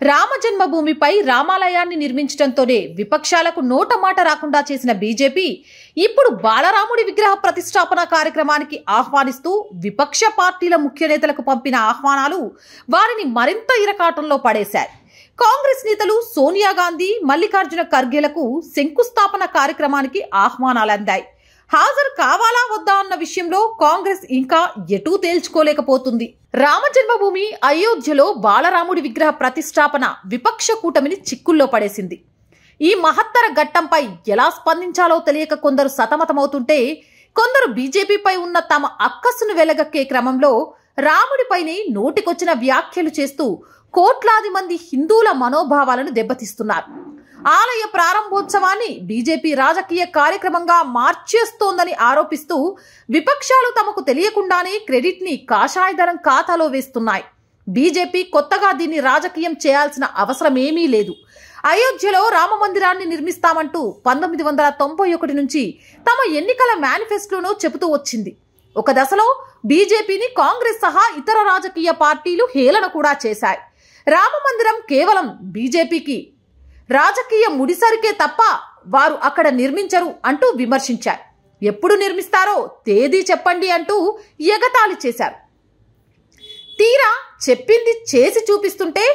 రామ జన్మభూమిపై రామాలయాన్ని నిర్మించడంతోనే విపక్షాలకు నోట మాట రాకుండా చేసిన బీజేపీ ఇప్పుడు బాలరాముడి విగ్రహ ప్రతిష్టాపన కార్యక్రమానికి ఆహ్వానిస్తూ విపక్ష పార్టీల ముఖ్య నేతలకు పంపిన ఆహ్వానాలు వారిని మరింత ఇరకాటంలో పడేశాయి. కాంగ్రెస్ నేతలు సోనియా గాంధీ, మల్లికార్జున ఖర్గేలకు శంకుస్థాపన కార్యక్రమానికి ఆహ్వానాలు అందాయి. హాజరు కావాలా వద్దా అన్న విషయంలో కాంగ్రెస్ ఇంకా ఎటూ తేల్చుకోలేకపోతుంది. రామ జన్మభూమి అయోధ్యలో బాలరాముడి విగ్రహ ప్రతిష్టాపన విపక్ష కూటమిని చిక్కుల్లో పడేసింది. ఈ మహత్తర ఘట్టంపై ఎలా స్పందించాలో తెలియక కొందరు సతమతమవుతుంటే, కొందరు బీజేపీపై ఉన్న తమ అక్కసును వెలగక్కే క్రమంలో రాముడిపైనే నోటికొచ్చిన వ్యాఖ్యలు చేస్తూ కోట్లాది మంది హిందువుల మనోభావాలను దెబ్బతీస్తున్నారు. ఆలయ ప్రారంభోత్సవాన్ని బీజేపీ రాజకీయ కార్యక్రమంగా మార్చేస్తోందని ఆరోపిస్తూ విపక్షాలు తమకు తెలియకుండానే క్రెడిట్ ని కాషాయదళం ఖాతాలో వేస్తున్నాయి. బీజేపీ కొత్తగా దీన్ని రాజకీయం చేయాల్సిన అవసరమేమీ లేదు. అయోధ్యలో రామ మందిరాన్ని నిర్మిస్తామంటూ 1991 నుంచి తమ ఎన్నికల మేనిఫెస్టోలో చెబుతూ వచ్చింది. ఒక దశలో బీజేపీని కాంగ్రెస్ సహా ఇతర రాజకీయ పార్టీలు హేళన కూడా చేశాయి. రామ మందిరం కేవలం బీజేపీకి రాజకీయ ముడిసరికే తప్ప వారు అక్కడ నిర్మించరు అంటూ విమర్శించారు. ఎప్పుడు నిర్మిస్తారో తేదీ చెప్పండి అంటూ ఎగతాళి చేశారు. తీరా చెప్పింది చేసి చూపిస్తుంటే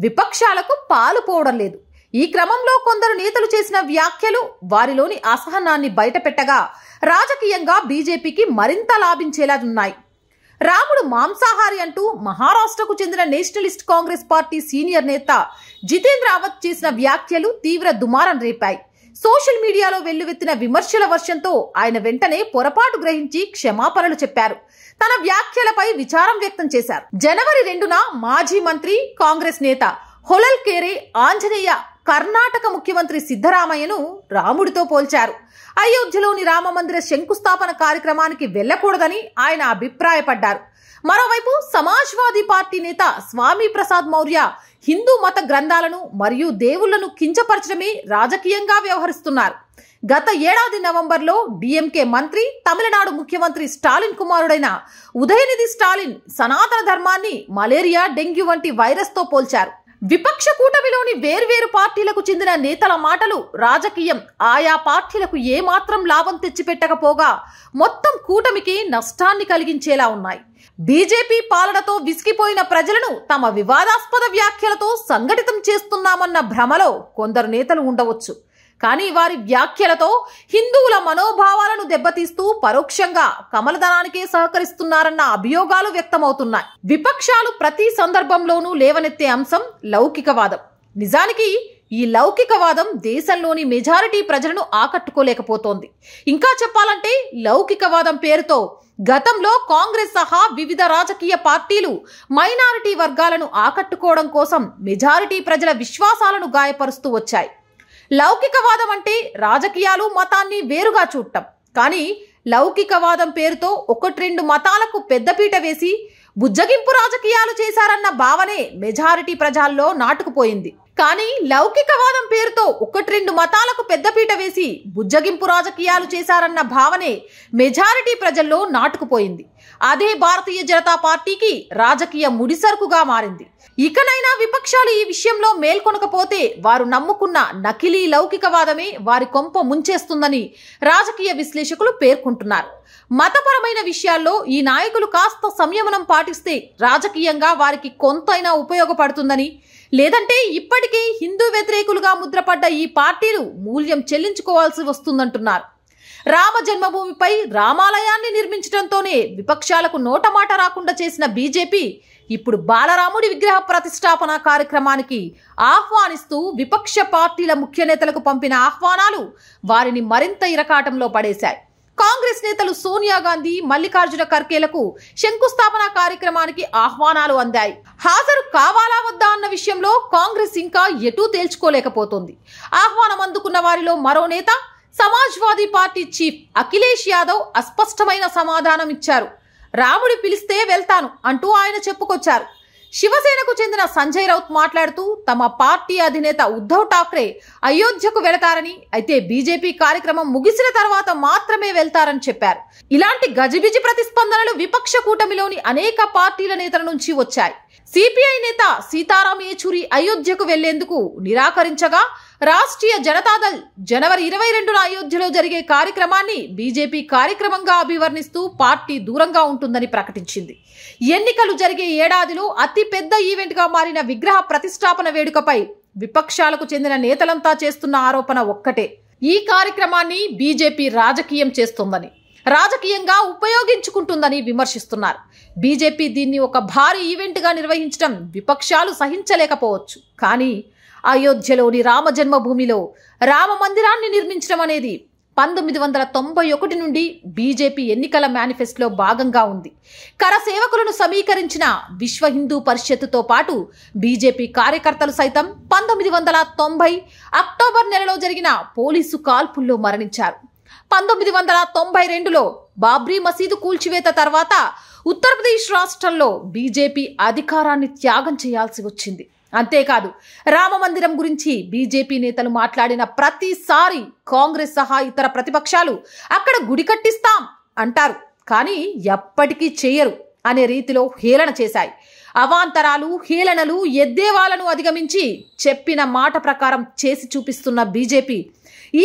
విపక్షాలకు పాలు పోవడం లేదు. ఈ క్రమంలో కొందరు నేతలు చేసిన వ్యాఖ్యలు వారిలోని అసహనాన్ని బయటపెట్టగా రాజకీయంగా బీజేపీకి మరింత లాభించేలా ఉన్నాయి. రాముడు మాంసాహారి అంటూ మహారాష్ట్రకు చెందిన నేషనలిస్ట్ కాంగ్రెస్ పార్టీ సీనియర్ నేత జితేంద్ర రావత్ చేసిన వ్యాఖ్యలు తీవ్ర దుమారం రేపాయి. సోషల్ మీడియాలో వెల్లువెత్తిన విమర్శల వర్షంతో ఆయన వెంటనే పొరపాటు గ్రహించి క్షమాపణలు చెప్పారు. తన వ్యాఖ్యలపై విచారం వ్యక్తం చేశారు. జనవరి 2న మాజీ మంత్రి, కాంగ్రెస్ నేత హొలల్ కేరే ఆంజనేయ కర్ణాటక ముఖ్యమంత్రి సిద్ధరామయ్యను రాముడితో పోల్చారు. అయోధ్యలోని రామ మందిర శంకుస్థాపన కార్యక్రమానికి వెళ్లకూడదని ఆయన అభిప్రాయపడ్డారు. మరోవైపు సమాజ్వాదీ పార్టీ నేత స్వామి ప్రసాద్ మౌర్య హిందూ మత గ్రంథాలను మరియు దేవుళ్లను కించపరచడమే రాజకీయంగా వ్యవహరిస్తున్నారు. గత ఏడాది నవంబర్లో డిఎంకే మంత్రి, తమిళనాడు ముఖ్యమంత్రి స్టాలిన్ కుమారుడైన ఉదయనిధి స్టాలిన్ సనాతన ధర్మాన్ని మలేరియా, డెంగ్యూ వంటి వైరస్తో పోల్చారు. విపక్ష కూటమిలోని వేర్వేరు పార్టీలకు చెందిన నేతల మాటలు రాజకీయం ఆయా పార్టీలకు ఏమాత్రం లాభం తెచ్చిపెట్టకపోగా మొత్తం కూటమికి నష్టాన్ని కలిగించేలా ఉన్నాయి. బీజేపీ పాలనతో విసిగిపోయిన ప్రజలను తమ వివాదాస్పద వ్యాఖ్యలతో సంఘటితం చేస్తున్నామన్న భ్రమలో కొందరు నేతలు ఉండవచ్చు. కానీ వారి వ్యాఖ్యలతో హిందువుల మనోభావాలను దెబ్బతీస్తూ పరోక్షంగా కమలదనానికే సహకరిస్తున్నారన్న అభియోగాలు వ్యక్తమవుతున్నాయి. విపక్షాలు ప్రతి సందర్భంలోనూ లేవనెత్తే అంశం లౌకికవాదం. నిజానికి ఈ లౌకికవాదం దేశంలోని మెజారిటీ ప్రజలను ఆకట్టుకోలేకపోతోంది. ఇంకా చెప్పాలంటే లౌకికవాదం పేరుతో గతంలో కాంగ్రెస్ సహా వివిధ రాజకీయ పార్టీలు మైనారిటీ వర్గాలను ఆకట్టుకోవడం కోసం మెజారిటీ ప్రజల విశ్వాసాలను గాయపరుస్తూ వచ్చాయి. లౌకికవాదం అంటే రాజకీయాలు, మతాన్ని వేరుగా చూడటం. కానీ లౌకికవాదం పేరుతో 1-2 మతాలకు పెద్దపీట వేసి బుజ్జగింపు రాజకీయాలు చేశారన్న భావనే మెజారిటీ ప్రజల్లో నాటుకుపోయింది. కానీ లౌకికవాదం పేరుతో 1-2 మతాలకు పెద్దపీట వేసి బుజ్జగింపు రాజకీయాలు చేశారన్న భావనే మెజారిటీ ప్రజల్లో నాటుకుపోయింది. అదే భారతీయ జనతా పార్టీకి రాజకీయ ముడిసరుకుగా మారింది. ఇకనైనా విపక్షాలు ఈ విషయంలో మేల్కొనకపోతే వారు నమ్ముకున్న నకిలీ లౌకికవాదమే వారి కొంప ముంచేస్తుందని రాజకీయ విశ్లేషకులు పేర్కొంటున్నారు. మతపరమైన విషయాల్లో ఈ నాయకులు కాస్త సంయమనం పాటిస్తే రాజకీయంగా వారికి కొంతైనా ఉపయోగపడుతుందని, లేదంటే ఇప్పటికే హిందూ వ్యతిరేకులుగా ముద్రపడ్డ ఈ పార్టీలు మూల్యం చెల్లించుకోవాల్సి వస్తుందంటున్నారు. రామ జన్మభూమిపై రామాలయాన్ని నిర్మించడంతోనే విపక్షాలకు నోటమాట రాకుండా చేసిన బీజేపీ ఇప్పుడు బాలరాముడి విగ్రహ ప్రతిష్టాపన కార్యక్రమానికి ఆహ్వానిస్తూ విపక్ష పార్టీల ముఖ్య నేతలకు పంపిన ఆహ్వానాలు వారిని మరింత ఇరకాటంలో పడేశాయి. కాంగ్రెస్ నేతలు సోనియా గాంధీ, మల్లికార్జున ఖర్గేలకు శంకుస్థాపన కార్యక్రమానికి ఆహ్వానాలు అందాయి. హాజరు కావాలా వద్దా అన్న విషయంలో కాంగ్రెస్ ఇంకా ఎటూ తేల్చుకోలేకపోతోంది. ఆహ్వానం అందుకున్న వారిలో మరో నేత, సమాజ్వాదీ పార్టీ చీఫ్ అఖిలేష్ యాదవ్ అస్పష్టమైన సమాధానం ఇచ్చారు. రాముడి పిలిస్తే వెళ్తాను అంటూ ఆయన చెప్పుకొచ్చారు. శివసేనకు చెందిన సంజయ్ రౌత్ మాట్లాడుతూ తమ పార్టీ అధినేత ఉద్ధవ్ ఠాక్రే అయోధ్యకు వెళతారని, అయితే బీజేపీ కార్యక్రమం ముగిసిన తర్వాత మాత్రమే వెళ్తారని చెప్పారు. ఇలాంటి గజిబిజి ప్రతిస్పందనలు విపక్ష కూటమిలోని అనేక పార్టీల నేతల నుంచి వచ్చాయి. సిపిఐ నేత సీతారాం యేచూరి అయోధ్యకు వెళ్లేందుకు నిరాకరించగా రాష్ట్రీయ జనతాదళ్ జనవరి 22న అయోధ్యలో జరిగే కార్యక్రమాన్ని బీజేపీ కార్యక్రమంగా అభివర్ణిస్తూ పార్టీ దూరంగా ఉంటుందని ప్రకటించింది. ఎన్నికలు జరిగే ఏడాదిలో అతి పెద్ద ఈవెంట్గా మారిన విగ్రహ ప్రతిష్టాపన వేడుకపై విపక్షాలకు చెందిన నేతలంతా చేస్తున్న ఆరోపణ ఒక్కటే: ఈ కార్యక్రమాన్ని బీజేపీ రాజకీయం చేస్తోందని, రాజకీయంగా ఉపయోగించుకుంటుందని విమర్శిస్తున్నారు. బీజేపీ దీన్ని ఒక భారీ ఈవెంట్గా నిర్వహించడం విపక్షాలు సహించలేకపోవచ్చు. కానీ అయోధ్యలోని రామ జన్మభూమిలో రామ మందిరాన్ని నిర్మించడం అనేది 1991 నుండి బీజేపీ ఎన్నికల మేనిఫెస్టోలో భాగంగా ఉంది. కర సేవకులను సమీకరించిన విశ్వ హిందూ పరిషత్తుతో పాటు బీజేపీ కార్యకర్తలు సైతం 1990 అక్టోబర్ నెలలో జరిగిన పోలీసు కాల్పుల్లో మరణించారు. 1992లో బాబ్రీ మసీదు కూల్చివేత తర్వాత ఉత్తరప్రదేశ్ రాష్ట్రంలో బీజేపీ అధికారాన్ని త్యాగం చేయాల్సి వచ్చింది. అంతేకాదు, రామ మందిరం గురించి బీజేపీ నేతలు మాట్లాడిన ప్రతిసారి కాంగ్రెస్ సహా ఇతర ప్రతిపక్షాలు అక్కడ గుడి కట్టిస్తాం అంటారు, కానీ ఎప్పటికీ చేయరు అనే రీతిలో హేళన చేశాయి. అవాంతరాలు, హేళనలు, ఎద్దేవాలను అధిగమించి చెప్పిన మాట ప్రకారం చేసి చూపిస్తున్న బీజేపీ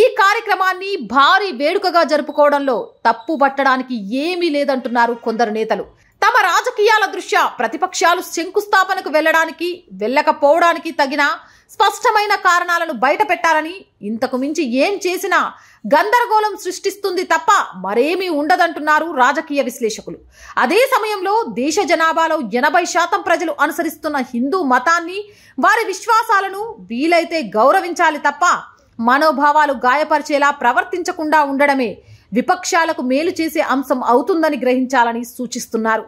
ఈ కార్యక్రమాన్ని భారీ వేడుకగా జరుపుకోవడంలో తప్పు పట్టడానికి ఏమీ లేదంటున్నారు కొందరు నేతలు. తమ రాజకీయాల దృష్ట్యా ప్రతిపక్షాలు శంకుస్థాపనకు వెళ్ళకపోవడానికి తగిన స్పష్టమైన కారణాలను బయట పెట్టాలని, ఇంతకు మించి ఏం చేసినా గందరగోళం సృష్టిస్తుంది తప్ప మరేమీ ఉండదంటున్నారు రాజకీయ విశ్లేషకులు. అదే సమయంలో దేశ జనాభాలో 80% ప్రజలు అనుసరిస్తున్న హిందూ మతాన్ని, వారి విశ్వాసాలను వీలైతే గౌరవించాలి తప్ప మనోభావాలు గాయపరిచేలా ప్రవర్తించకుండా ఉండడమే విపక్షాలకు మేలు చేసే అంశం అవుతుందని గ్రహించాలని సూచిస్తున్నారు.